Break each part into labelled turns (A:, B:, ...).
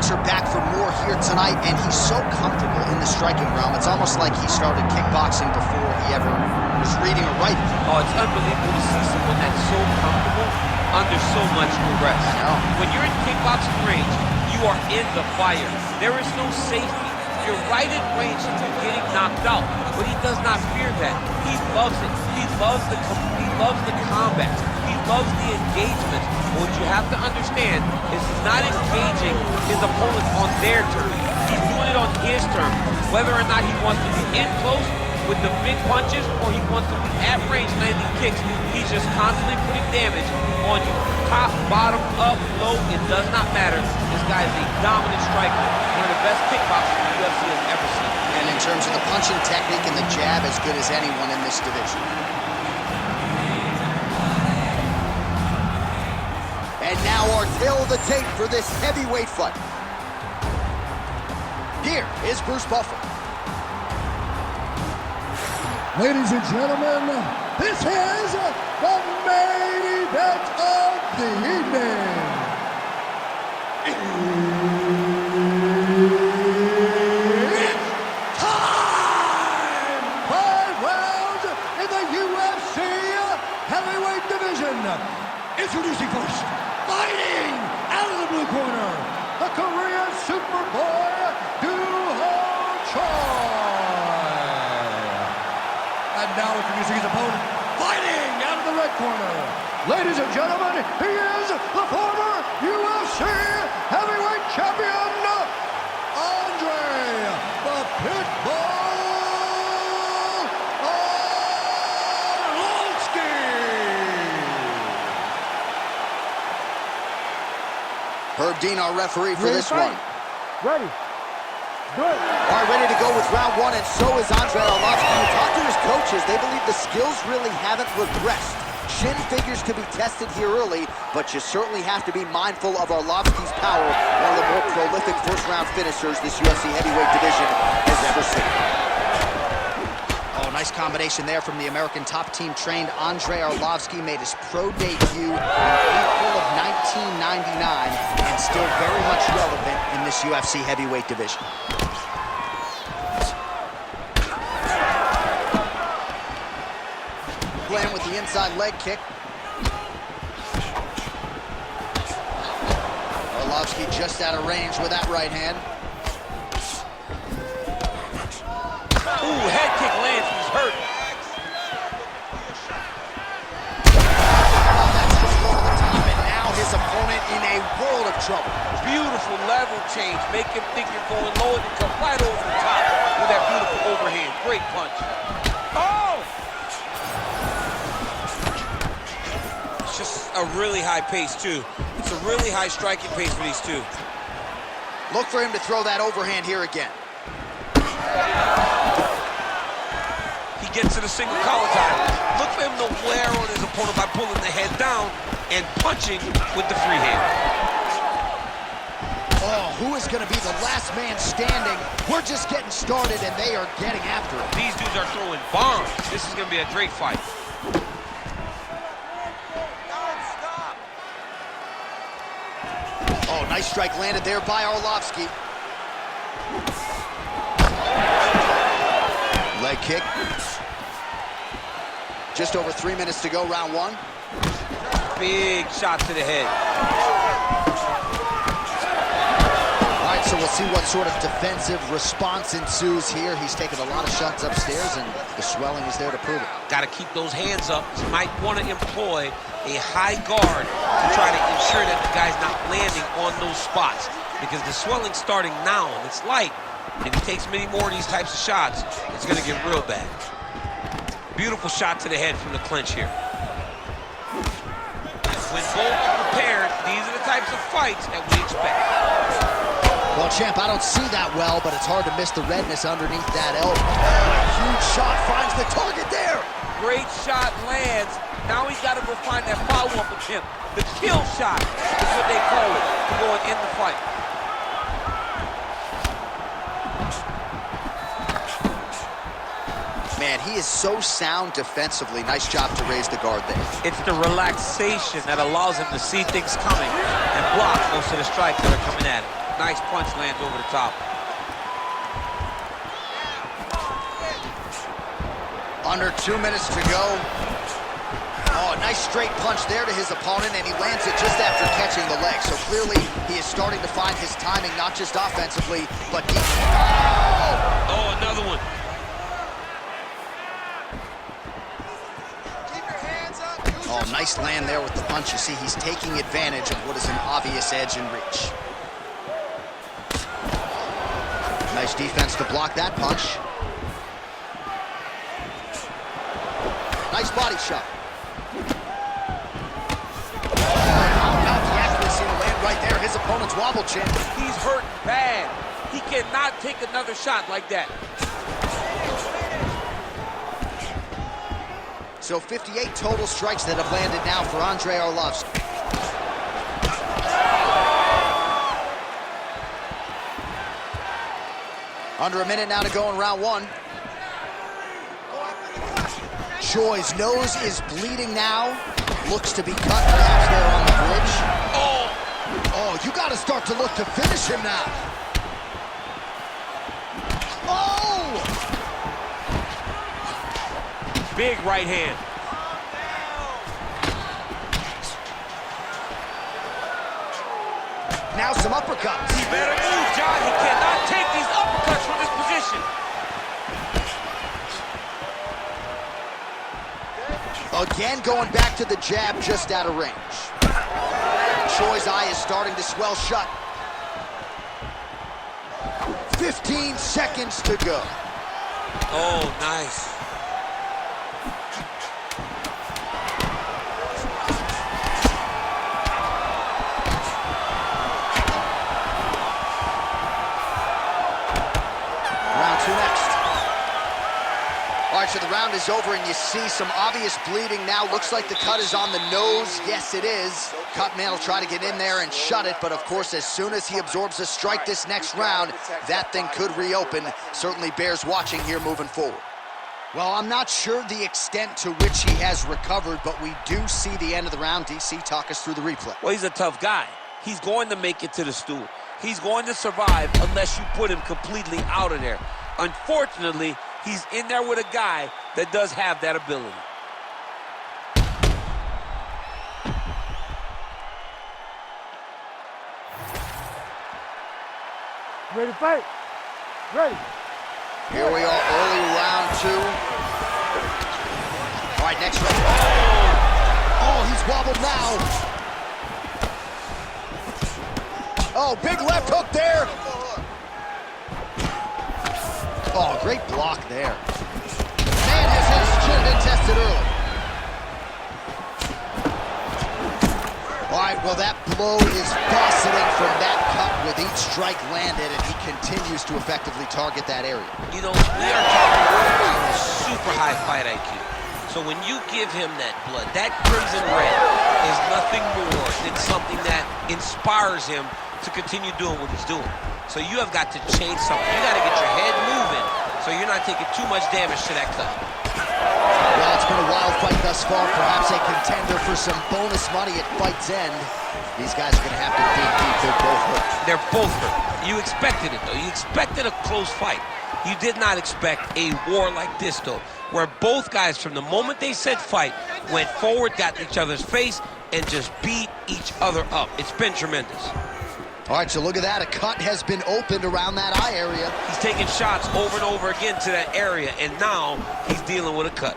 A: boxer back for more here tonight, and he's so comfortable in the striking realm. It's almost like he started kickboxing before he ever was reading or writing.
B: Oh, it's unbelievable to see someone that's so comfortable under so much duress. When you're in kickboxing range, you are in the fire. There is no safety. You're right in range to getting knocked out, but he does not fear that. He loves it. He loves the combat. He loves the engagement. What you have to understand is he's not engaging his opponent on their terms. He's doing it on his terms. Whether or not he wants to be in close with the big punches or he wants to be at range landing kicks, he's just constantly putting damage on you. Top, bottom, up, low, it does not matter. This guy is a dominant striker. One of the best kickboxers the UFC has ever seen.
A: And in terms of the punching technique and the jab, as good as anyone in this division. And now our tale of the tape for this heavyweight fight. Here is Bruce Buffer.
C: Ladies and gentlemen, this is the main event of the evening. It's time! 5 rounds in the UFC heavyweight division. Introducing first, fighting out of the blue corner, the Korean Superboy, Choi. And now introducing his opponent, fighting out of the red corner. Ladies and gentlemen, he is the former UFC heavyweight champion, Andrade, the Pitbull Arlovsky.
A: Herb Dean, our referee for this one.
C: Ready. Good.
A: All right, ready to go with round one, and so is Andrade Arlovsky. You talk to his coaches, they believe the skills really haven't regressed. Shin figures to be tested here early, but you certainly have to be mindful of Arlovsky's power, one of the more prolific first-round finishers this UFC heavyweight division has ever seen. Oh, nice combination there from the American top team trained Andrade Arlovsky. Made his pro debut in April of 1999 and still very much relevant in this UFC heavyweight division. Playing with the inside leg kick. Arlovsky just out of range with that right hand.
B: Ooh, head kick lands, he's hurt.
A: Oh, that's just over the top, and now his opponent in a world of trouble.
B: Beautiful level change. Make him think you're going low and come right over the top with that beautiful overhand. Great punch. Oh! It's just a really high pace, too. It's a really high striking pace for these two.
A: Look for him to throw that overhand here again.
B: He gets to the single collar tie. Look for him to wear on his opponent by pulling the head down and punching with the free hand.
A: Oh, who is going to be the last man standing? We're just getting started, and they are getting after it.
B: These dudes are throwing bombs. This is going to be a great fight.
A: Oh, nice strike landed there by Arlovsky. Leg kick. Just over 3 minutes to go, round one.
B: Big shot to the head.
A: All right, so we'll see what sort of defensive response ensues here. He's taken a lot of shots upstairs, and the swelling is there to prove it.
B: Got to keep those hands up. You might want to employ a high guard to try to ensure that the guy's not landing on those spots, because the swelling's starting now, and it's light. And if he takes many more of these types of shots, it's going to get real bad. Beautiful shot to the head from the clinch here. When both are prepared, these are the types of fights that we expect.
A: Well, champ, I don't see that well, but it's hard to miss the redness underneath that elbow. A huge shot finds the target there.
B: Great shot lands. Now he's got to go find that follow-up attempt. The kill shot is what they call it, to go and end the fight.
A: Man, he is so sound defensively. Nice job to raise the guard there.
B: It's the relaxation that allows him to see things coming and block most of the strikes that are coming at him. Nice punch lands over the top.
A: Under 2 minutes to go. Oh, nice straight punch there to his opponent, and he lands it just after catching the leg. So clearly, he is starting to find his timing, not just offensively, but defensively.
B: Oh, another one.
A: Oh, nice land there with the punch. You see, he's taking advantage of what is an obvious edge and reach. Nice defense to block that punch. Nice body shot. The accuracy to land right there. His opponent's wobble chin.
B: He's hurt bad. He cannot take another shot like that.
A: So 58 total strikes that have landed now for Andrei Arlovsky. Under a minute now to go in round one. Choi's nose is bleeding now. Looks to be cut perhaps there on the bridge. Oh, you got to start to look to finish him now. Oh!
B: Big right hand.
A: Now some uppercuts.
B: He better move, John. He cannot take these uppercuts from this position.
A: Again, going back to the jab just out of range. Choi's eye is starting to swell shut. 15 seconds to go.
B: Oh, nice.
A: Round two next. All right, so the round is over, and you see some obvious bleeding now. Looks like the cut is on the nose. Yes, it is. Cutman will try to get in there and shut it, but of course, as soon as he absorbs a strike this next round, that thing could reopen. Certainly bears watching here moving forward. Well, I'm not sure the extent to which he has recovered, but we do see the end of the round. DC, talk us through the replay.
B: Well, he's a tough guy. He's going to make it to the stool. He's going to survive unless you put him completely out of there. Unfortunately, he's in there with a guy that does have that ability.
C: Ready to fight? Ready.
A: Here we are, early round two. All right, next round. Oh, he's wobbled now. Oh, big left hook there. Oh, great block there. Man has his chin been tested early. All right, well, that blow is faceting from that cut with each strike landed, and he continues to effectively target that area.
B: You know, we are talking about super high fight IQ. So when you give him that blood, that crimson red is nothing more than something that inspires him to continue doing what he's doing. So you have got to change something. You got to get your head moving so you're not taking too much damage to that cut.
A: Well, it's been a wild fight thus far. Perhaps a contender for some bonus money at fight's end. These guys are going to have to dig deep. They're both hurt.
B: They're both hurt. You expected it, though. You expected a close fight. You did not expect a war like this, though, where both guys, from the moment they said fight, went forward, got in each other's face, and just beat each other up. It's been tremendous.
A: All right, so look at that. A cut has been opened around that eye area.
B: He's taking shots over and over again to that area, and now he's dealing with a cut.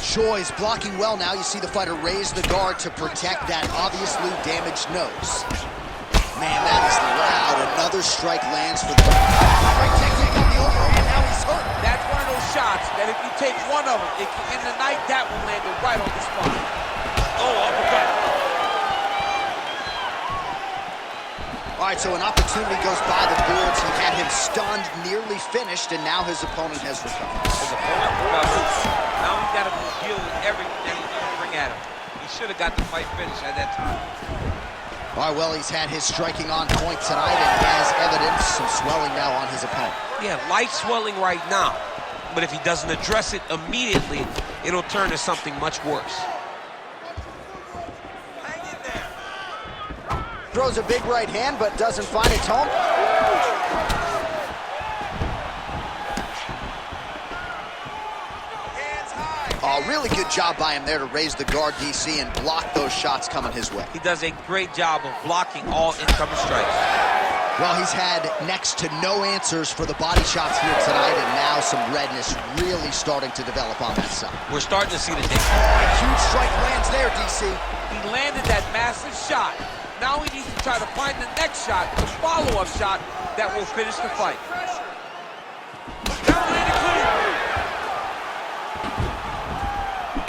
A: Choi's blocking well now. You see the fighter raise the guard to protect that obviously damaged nose. Man, that is loud. Another strike lands for the... Great technique on the overhand. Now he's hurt.
B: That's one of those shots that if you take one of them, it can end the night. That one landed right on the spot. Oh, uppercut.
A: All right, so an opportunity goes by the boards. He had him stunned, nearly finished, and now his opponent has recovered.
B: His opponent recovered. Now he's got to deal with everything that he's going to bring at him. He should have got the fight finished at that time.
A: All right, well, he's had his striking on point tonight, and has evidence some swelling now on his opponent.
B: Yeah, light swelling right now. But if he doesn't address it immediately, it'll turn to something much worse.
A: Throws a big right hand, but doesn't find its home. Oh, really good job by him there to raise the guard, DC, and block those shots coming his way.
B: He does a great job of blocking all incoming strikes.
A: Well, he's had next to no answers for the body shots here tonight, and now some redness really starting to develop on that side.
B: We're starting to see the difference.
A: A huge strike lands there, DC.
B: He landed that massive shot. Now he needs to try to find the next shot, the follow-up shot that will finish the fight. Down in the clear.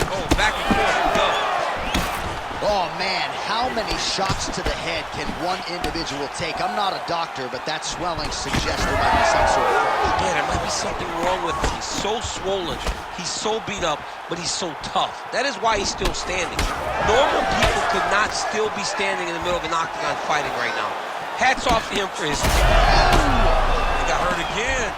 B: Oh, back and forth, go.
A: Oh, man, how many shots to the head can one individual take? I'm not a doctor, but that swelling suggests there might be some sort of fracture.
B: Yeah, there might be something wrong with him. He's so swollen, he's so beat up, but he's so tough. That is why he's still standing. Normal people could not still be standing in the middle of an octagon fighting right now. Hats off to him for his... He got hurt again.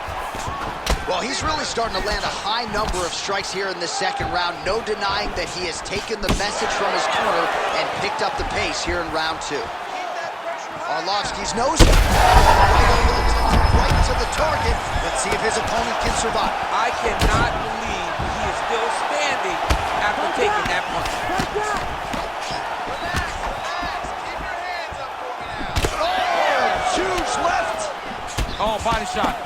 A: Well, he's really starting to land a high number of strikes here in the second round. No denying that he has taken the message from his corner and picked up the pace here in round two. Arlovski's nose. Right to the target. Let's see if his opponent can survive.
B: I cannot believe he is still standing after taking that punch.
A: Oh, huge left.
B: Oh, body shot.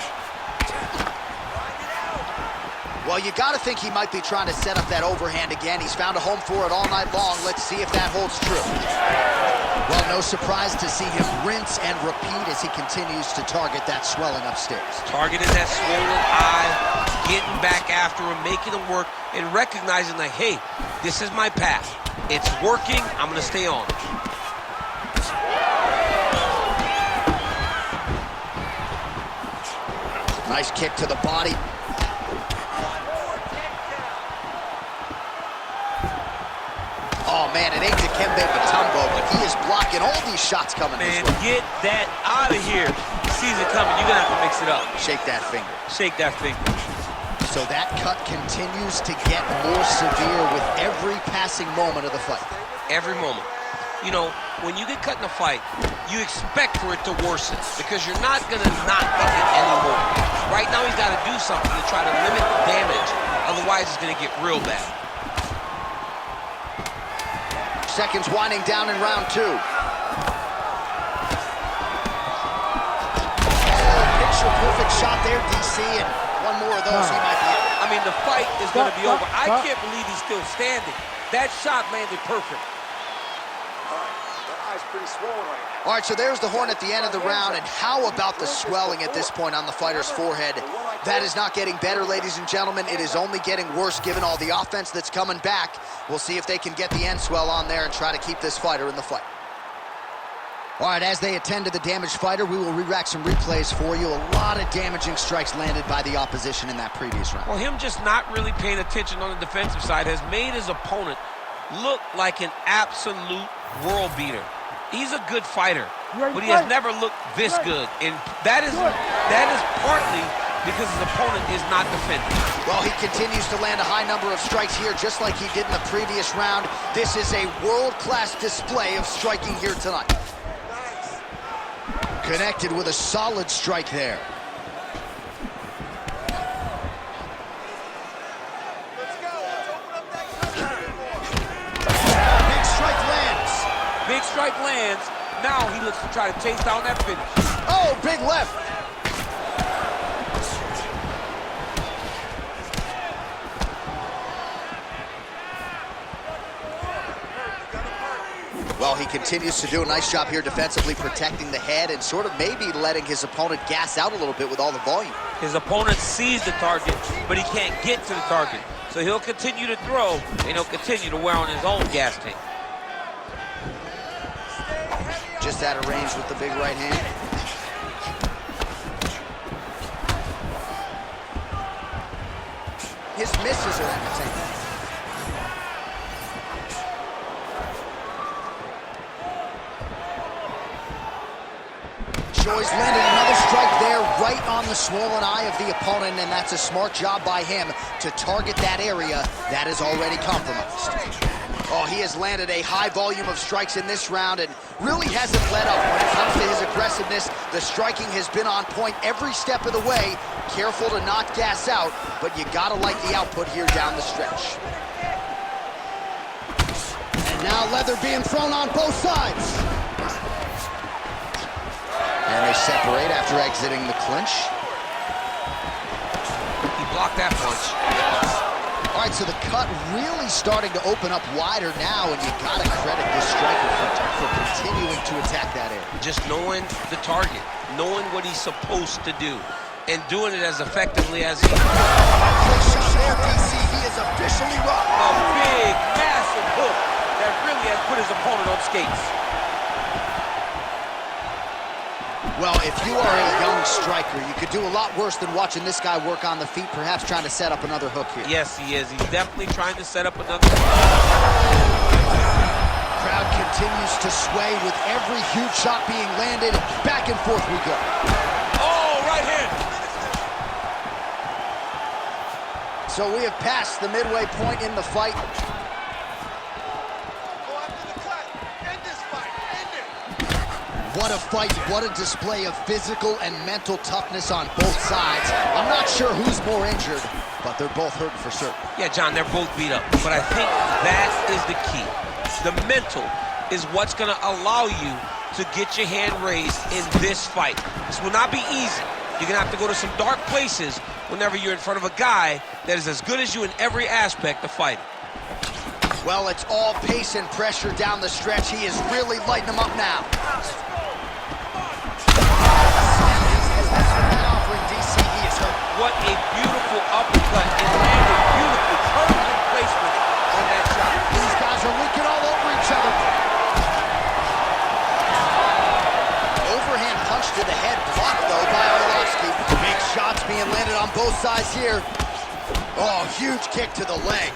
A: Well, you got to think he might be trying to set up that overhand again. He's found a home for it all night long. Let's see if that holds true. Well, no surprise to see him rinse and repeat as he continues to target that swelling upstairs.
B: Targeting that swollen eye, getting back after him, making him work, and recognizing that, hey, this is my path. It's working. I'm going to stay on.
A: Nice kick to the body. Oh, man, it ain't Dikembe Mutombo, but he is blocking all these shots coming his way.
B: Man, get that out of here. He sees it coming. You're going to have to mix it up.
A: Shake that finger.
B: Shake that finger.
A: So that cut continues to get more severe with every passing moment of the fight.
B: Every moment. You know, when you get cut in a fight, you expect for it to worsen because you're not going to not get it anymore. Right now, he's got to do something to try to limit the damage. Otherwise, it's going to get real bad.
A: Seconds winding down in round two. Picture-perfect shot there, DC, and one more of those he might be out.
B: I mean, the fight is going to be over. I can't believe he's still standing. That shot landed perfect.
C: That eye's pretty swollen right now.
A: All right, so there's the horn at the end of the round, and how about the swelling at this point on the fighter's forehead? That is not getting better, ladies and gentlemen. It is only getting worse given all the offense that's coming back. We'll see if they can get the end swell on there and try to keep this fighter in the fight. All right, as they attend to the damaged fighter, we will re-rack some replays for you. A lot of damaging strikes landed by the opposition in that previous round.
B: Well, him just not really paying attention on the defensive side has made his opponent look like an absolute world beater. He's a good fighter, but he has never looked this good, and that is partly because his opponent is not defending.
A: Well, he continues to land a high number of strikes here, just like he did in the previous round. This is a world-class display of striking here tonight. Connected with a solid strike there. Big strike lands.
B: Big strike lands. Now he looks to try to chase down that finish.
A: Oh, big left. Well, he continues to do a nice job here defensively, protecting the head and sort of maybe letting his opponent gas out a little bit with all the volume.
B: His opponent sees the target, but he can't get to the target. So he'll continue to throw, and he'll continue to wear on his own gas tank.
A: Just out of range with the big right hand. His misses are entertaining. Joy's landed another strike there right on the swollen eye of the opponent, and that's a smart job by him to target that area that is already compromised. Oh, he has landed a high volume of strikes in this round and really hasn't let up. When it comes to his aggressiveness, the striking has been on point every step of the way. Careful to not gas out, but you gotta like the output here down the stretch. And now leather being thrown on both sides. And they separate after exiting the clinch.
B: He blocked that punch.
A: All right, so the cut really starting to open up wider now, and you gotta credit this striker for continuing to attack that area.
B: Just knowing the target, knowing what he's supposed to do, and doing it as effectively as he can.
A: Quick shot there, DC. He is officially rocked.
B: A big, massive hook that really has put his opponent on skates.
A: Well, if you are a young striker, you could do a lot worse than watching this guy work on the feet, perhaps trying to set up another hook here.
B: Yes, he is. He's definitely trying to set up another.
A: Crowd continues to sway with every huge shot being landed. Back and forth we go.
B: Oh, right hand.
A: So we have passed the midway point in the fight. What a fight, what a display of physical and mental toughness on both sides. I'm not sure who's more injured, but they're both hurting for certain.
B: Yeah, John, they're both beat up, but I think that is the key. The mental is what's gonna allow you to get your hand raised in this fight. This will not be easy. You're gonna have to go to some dark places whenever you're in front of a guy that is as good as you in every aspect of fighting.
A: Well, it's all pace and pressure down the stretch. He is really lighting them up now.
B: What a beautiful uppercut and landed beautifully. Perfect placement on that shot.
A: These guys are leaking all over each other. Overhand punch to the head, blocked though by Allovski. Big shots being landed on both sides here. Oh, huge kick to the leg.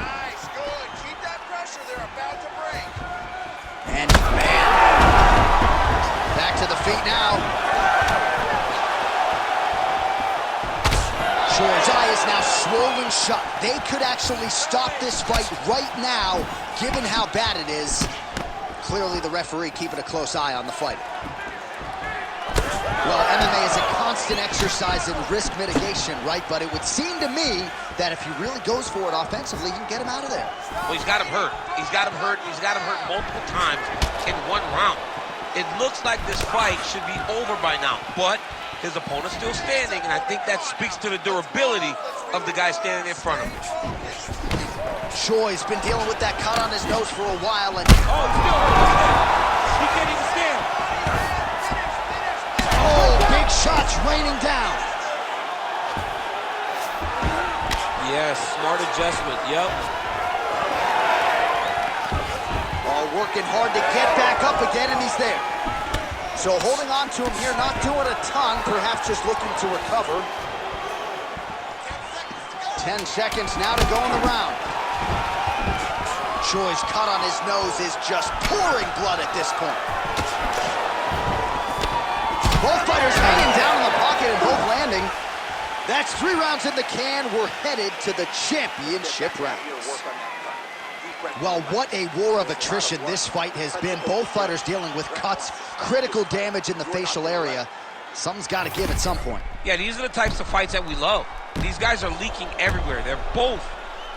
D: Nice, good. Keep that pressure. They're about to break.
A: And man, back to the feet now. Shore's eye is now swollen shut. They could actually stop this fight right now, given how bad it is. Clearly the referee keeping a close eye on the fight. Well, MMA is a constant exercise in risk mitigation, right? But it would seem to me that if he really goes for it offensively, he can get him out of there.
B: Well, he's got him hurt. He's got him hurt. He's got him hurt multiple times in one round. It looks like this fight should be over by now, but his opponent's still standing, and I think that speaks to the durability of the guy standing in front of him.
A: Choi's been dealing with that cut on his nose for a while, and
B: oh, he's still hurt. He can't even stand.
A: Oh, big shots raining down.
B: Yes, smart adjustment, yep.
A: Oh, working hard to get back up again, and he's there. So holding on to him here, not doing a ton, perhaps just looking to recover. 10 seconds now to go in the round. Choi's cut on his nose is just pouring blood at this point. Both fighters hanging down in the pocket and both landing. That's 3 rounds in the can. We're headed to the championship rounds. Well, what a war of attrition this fight has been. Both fighters dealing with cuts, critical damage in the facial area. Something's got to give at some point.
B: Yeah, these are the types of fights that we love. These guys are leaking everywhere. They're both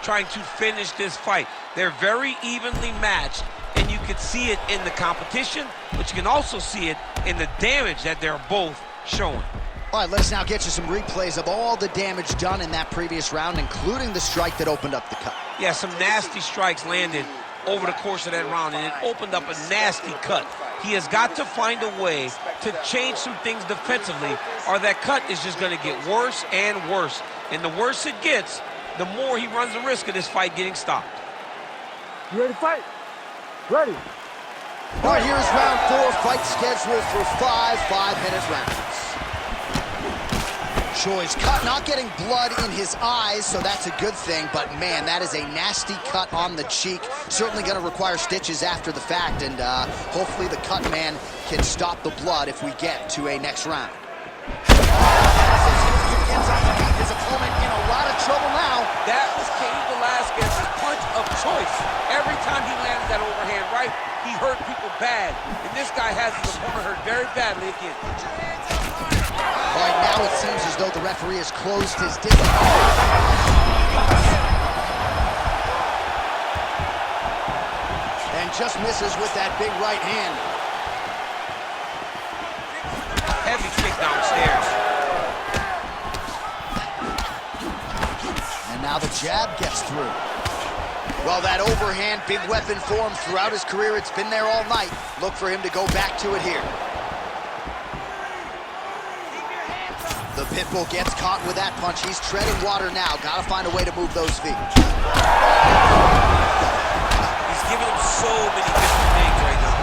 B: trying to finish this fight. They're very evenly matched, and you can see it in the competition, but you can also see it in the damage that they're both showing.
A: All right, let's now get you some replays of all the damage done in that previous round, including the strike that opened up the cut.
B: Yeah, some nasty strikes landed over the course of that round, and it opened up a nasty cut. He has got to find a way to change some things defensively, or that cut is just going to get worse and worse. And the worse it gets, the more he runs the risk of this fight getting stopped.
E: You ready to fight? Ready.
A: All right, here's round 4, fight scheduled for 5 5-minute rounds. Choi's cut, not getting blood in his eyes, so that's a good thing, but man, that is a nasty cut on the cheek. Certainly going to require stitches after the fact, and hopefully the cut man can stop the blood if we get to a next round. Gets up to beat his opponent in a lot of trouble now.
B: That was Cain Velasquez's punch of choice. Every time he lands that overhand right, he hurt people bad. And this guy has his opponent hurt very badly again.
A: All right, now it seems as though the referee has closed his distance. And just misses with that big right hand.
B: Heavy kick downstairs.
A: And now the jab gets through. Well, that overhand, big weapon for him throughout his career. It's been there all night. Look for him to go back to it here. The Pitbull gets caught with that punch. He's treading water now. Got to find a way to move those feet.
B: He's giving him so many different things right now.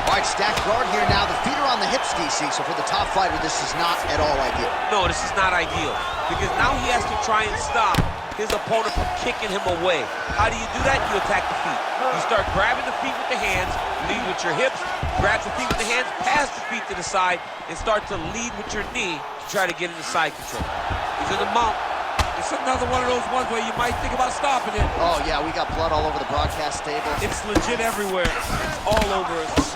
A: All right, stacked guard here now. The feet are on the hips, DC. So for the top fighter, this is not at all ideal.
B: No, this is not ideal. Because now he has to try and stop his opponent from kicking him away. How do you do that? You attack the feet. You start grabbing the feet with the hands, lead with your hips, grab the feet with the hands, pass the feet to the side, and start to lead with your knee to try to get into side control. He's in the mount. It's another one of those ones where you might think about stopping it.
A: Oh, yeah, we got blood all over the broadcast table.
B: It's legit everywhere. It's all over us.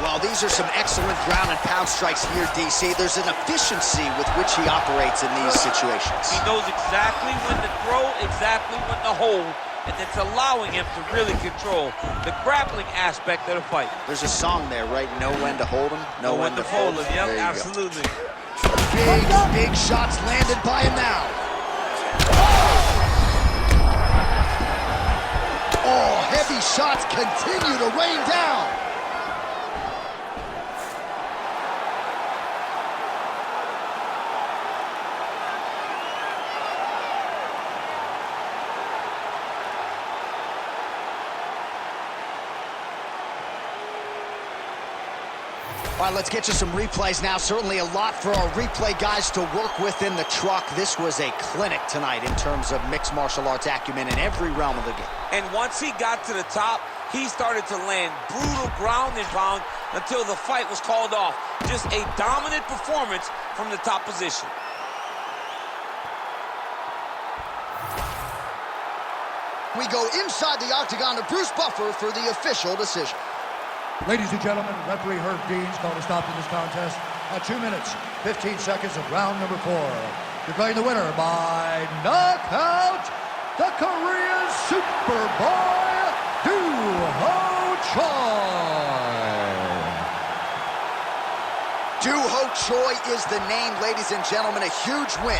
A: Well, these are some excellent ground and pound strikes here, DC. There's an efficiency with which he operates in these situations.
B: He knows exactly when to throw, exactly when to hold, and it's allowing him to really control the grappling aspect of the fight.
A: There's a song there, right? Know when to hold him, know when to fold him.
B: Yep,
A: There you
B: absolutely.
A: go. Big shots landed by him now. Oh, heavy shots continue to rain down. All right, let's get you some replays now. Certainly a lot for our replay guys to work with in the truck. This was a clinic tonight in terms of mixed martial arts acumen in every realm of the game.
B: And once he got to the top, he started to land brutal ground and pound until the fight was called off. Just a dominant performance from the top position.
A: We go inside the octagon to Bruce Buffer for the official decision.
C: Ladies and gentlemen, referee Herb Dean's called a stop to this contest at 2 minutes, 15 seconds of round number 4. Declaring the winner by knockout, the Korean Superboy, Doo-Ho Choi.
A: Doo-Ho Choi is the name, ladies and gentlemen. A huge win